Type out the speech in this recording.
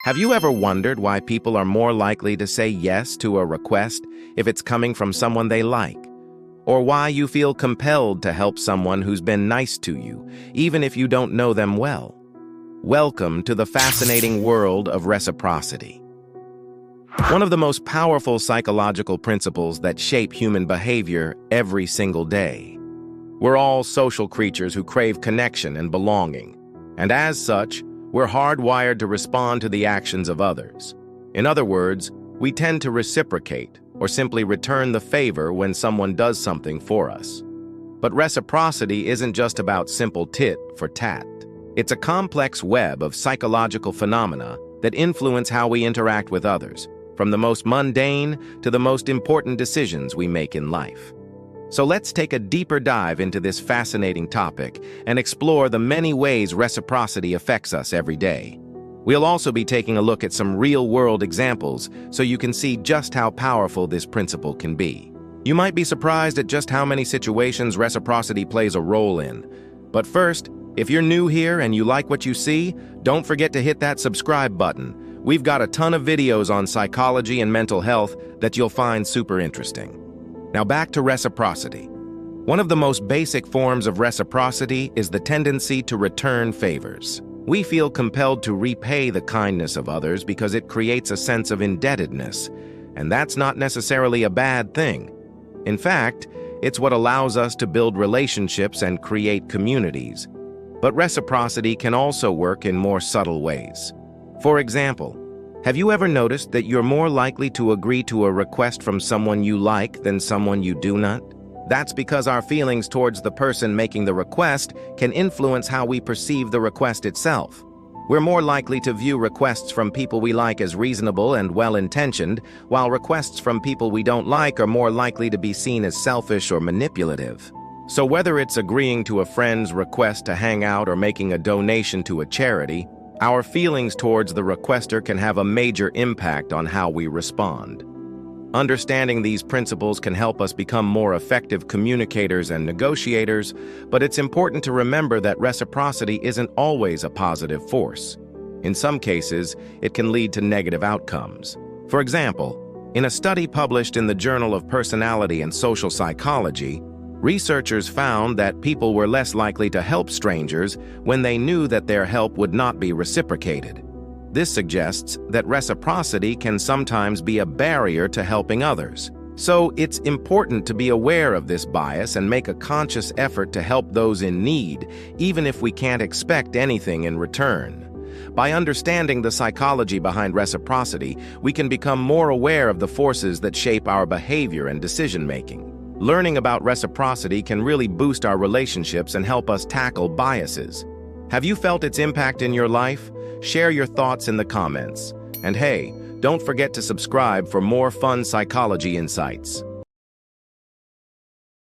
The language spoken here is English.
Have you ever wondered why people are more likely to say yes to a request if it's coming from someone they like? Or why you feel compelled to help someone who's been nice to you, even if you don't know them well? Welcome to the fascinating world of reciprocity. One of the most powerful psychological principles that shape human behavior every single day. We're all social creatures who crave connection and belonging, and as such, we're hardwired to respond to the actions of others. In other words, we tend to reciprocate or simply return the favor when someone does something for us. But reciprocity isn't just about simple tit for tat. It's a complex web of psychological phenomena that influence how we interact with others, from the most mundane to the most important decisions we make in life. So let's take a deeper dive into this fascinating topic and explore the many ways reciprocity affects us every day. We'll also be taking a look at some real-world examples so you can see just how powerful this principle can be. You might be surprised at just how many situations reciprocity plays a role in. But first, if you're new here and you like what you see, don't forget to hit that subscribe button. We've got a ton of videos on psychology and mental health that you'll find super interesting. Now back to reciprocity. One of the most basic forms of reciprocity is the tendency to return favors. We feel compelled to repay the kindness of others because it creates a sense of indebtedness, and that's not necessarily a bad thing. In fact, it's what allows us to build relationships and create communities. But reciprocity can also work in more subtle ways. For example, have you ever noticed that you're more likely to agree to a request from someone you like than someone you do not? That's because our feelings towards the person making the request can influence how we perceive the request itself. We're more likely to view requests from people we like as reasonable and well-intentioned, while requests from people we don't like are more likely to be seen as selfish or manipulative. So whether it's agreeing to a friend's request to hang out or making a donation to a charity, our feelings towards the requester can have a major impact on how we respond. Understanding these principles can help us become more effective communicators and negotiators, but it's important to remember that reciprocity isn't always a positive force. In some cases, it can lead to negative outcomes. For example, in a study published in the Journal of Personality and Social Psychology, researchers found that people were less likely to help strangers when they knew that their help would not be reciprocated. This suggests that reciprocity can sometimes be a barrier to helping others. So it's important to be aware of this bias and make a conscious effort to help those in need, even if we can't expect anything in return. By understanding the psychology behind reciprocity, we can become more aware of the forces that shape our behavior and decision-making. Learning about reciprocity can really boost our relationships and help us tackle biases. Have you felt its impact in your life? Share your thoughts in the comments. And hey, don't forget to subscribe for more fun psychology insights.